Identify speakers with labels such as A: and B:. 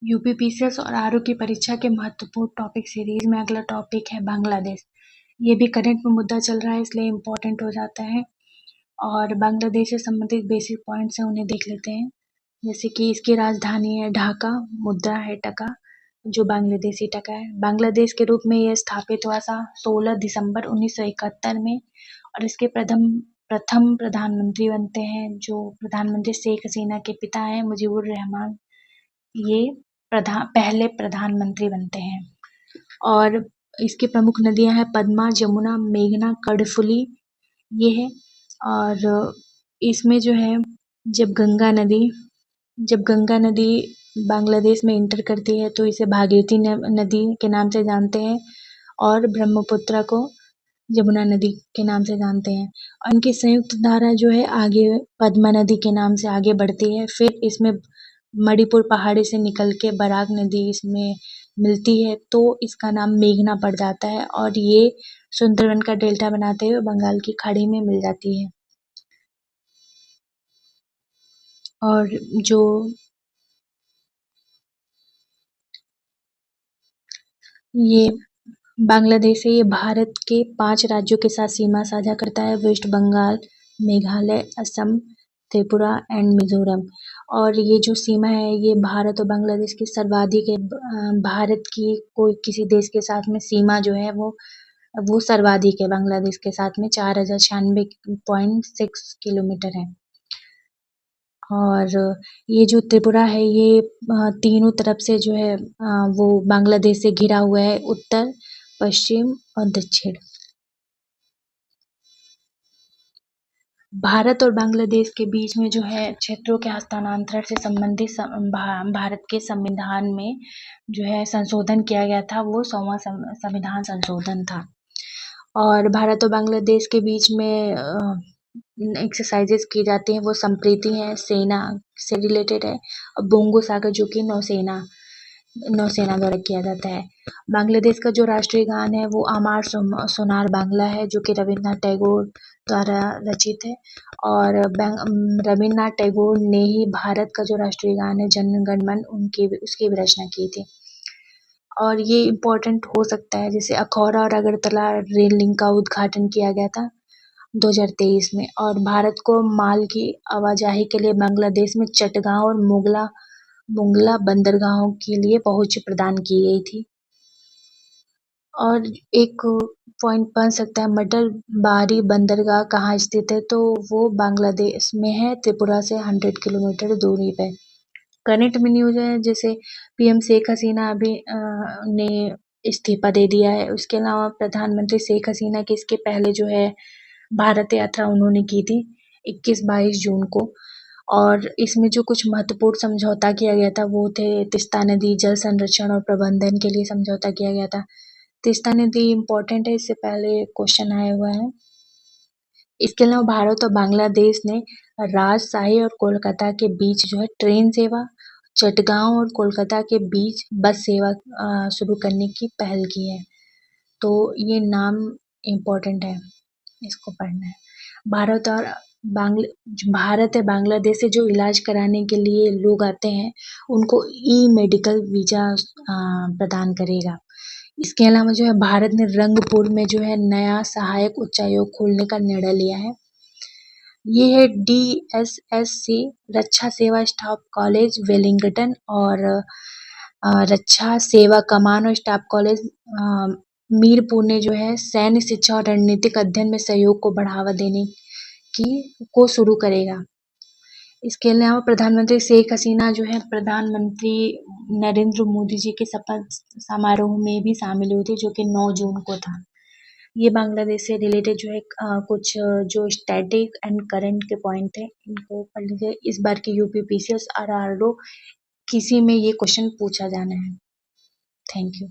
A: UPPCS और RO की परीक्षा के महत्वपूर्ण टॉपिक सीरीज में अगला टॉपिक है बांग्लादेश। ये भी करंट में मुद्दा चल रहा है इसलिए इम्पोर्टेंट हो जाता है। और बांग्लादेश से संबंधित बेसिक पॉइंट्स हैं, उन्हें देख लेते हैं। जैसे कि इसकी राजधानी है ढाका, मुद्रा है टका, जो बांग्लादेशी टका है। बांग्लादेश के रूप में यह स्थापित हुआ था 16 दिसंबर 1971 में। और इसके प्रथम प्रथम प्रधानमंत्री बनते हैं जो प्रधानमंत्री शेख हसीना के पिता हैं मुजीबुर रहमान। ये पहले प्रधानमंत्री बनते हैं। और इसकी प्रमुख नदियां हैं पद्मा, जमुना, मेघना, कर्णफुली, ये है। और इसमें जो है जब गंगा नदी बांग्लादेश में इंटर करती है तो इसे भागीरथी नदी के नाम से जानते हैं, और ब्रह्मपुत्र को यमुना नदी के नाम से जानते हैं। और इनकी संयुक्त धारा जो है आगे पद्मा नदी के नाम से आगे बढ़ती है। फिर इसमें मणिपुर पहाड़ी से निकल के बराक नदी इसमें मिलती है तो इसका नाम मेघना पड़ जाता है, और ये सुंदरवन का डेल्टा बनाते हुए बंगाल की खाड़ी में मिल जाती है। और जो ये बांग्लादेश है, ये भारत के 5 राज्यों के साथ सीमा साझा करता है: वेस्ट बंगाल, मेघालय, असम, त्रिपुरा एंड मिजोरम। और ये जो सीमा है ये भारत और बांग्लादेश की सर्वाधिक है। भारत की कोई किसी देश के साथ में सीमा जो है वो सर्वाधिक है बांग्लादेश के साथ में 4096.6 किलोमीटर है। और ये जो त्रिपुरा है ये तीनों तरफ से जो है वो बांग्लादेश से घिरा हुआ है, उत्तर, पश्चिम और दक्षिण। भारत और बांग्लादेश के बीच में जो है क्षेत्रों के हस्तांतरण से संबंधित भारत के संविधान में जो है संशोधन किया गया था, वो 100वां संविधान संशोधन था। और भारत और बांग्लादेश के बीच में एक्सरसाइजेस की जाती हैं, वो संप्रीति है, सेना से रिलेटेड है, और बोंगो सागर जो कि नौसेना द्वारा किया जाता है। बांग्लादेश का जो राष्ट्रीय गान है वो आमार सोनार बांग्ला है, जो कि रविन्द्रनाथ टैगोर द्वारा रचित है। और रविन्द्रनाथ टैगोर ने ही भारत का जो राष्ट्रीय गान है जन गण मन उसकी भी रचना की थी। और ये इम्पोर्टेंट हो सकता है, जैसे अखौरा और अगरतला रेल लिंक का उद्घाटन किया गया था 2023 में। और भारत को माल की आवाजाही के लिए बांग्लादेश में चटगांव और मोंगला बंदरगाहों के लिए पहुंच प्रदान की गई थी। और एक पॉइंट बन सकता है मटल बारी बंदरगाह कहाँ स्थित है, तो वो बांग्लादेश में है, त्रिपुरा से 100 किलोमीटर दूरी पे। करंट में न्यूज है, जैसे पीएम शेख हसीना अभी ने इस्तीफा दे दिया है। उसके अलावा प्रधानमंत्री शेख हसीना की इसके पहले जो है भारत यात्रा उन्होंने की थी 21-22 जून को। और इसमें जो कुछ महत्वपूर्ण समझौता किया गया था वो थे तीस्ता नदी जल संरक्षण और प्रबंधन के लिए समझौता किया गया था। तीस्ता नदी इम्पोर्टेंट है, इससे पहले क्वेश्चन आया हुआ है। इसके अलावा भारत और बांग्लादेश ने राजशाही और कोलकाता के बीच जो है ट्रेन सेवा, चटगांव और कोलकाता के बीच बस सेवा शुरू करने की पहल की है। तो ये नाम इम्पोर्टेंट है, इसको पढ़ना है। भारत और भारत है बांग्लादेश से जो इलाज कराने के लिए लोग आते हैं उनको ई मेडिकल वीजा प्रदान करेगा। इसके अलावा जो है भारत ने रंगपुर में जो है नया सहायक उच्चायोग खोलने का निर्णय लिया है। ये है DSSC रक्षा सेवा स्टाफ कॉलेज वेलिंगटन, और रक्षा सेवा कमान और स्टाफ कॉलेज मीरपुर ने जो है सैन्य शिक्षा और रणनीतिक अध्ययन में सहयोग को बढ़ावा देने को शुरू करेगा। इसके अलावा प्रधानमंत्री शेख हसीना जो है प्रधानमंत्री नरेंद्र मोदी जी के शपथ समारोह में भी शामिल हुई थी, जो कि 9 जून को था। ये बांग्लादेश से रिलेटेड जो है कुछ जो स्टैटिक एंड करंट के पॉइंट थे, इनको पढ़ लीजिए। इस बार की यूपीपीसीएस और आरआरओ किसी में ये क्वेश्चन पूछा जाना है। Thank you.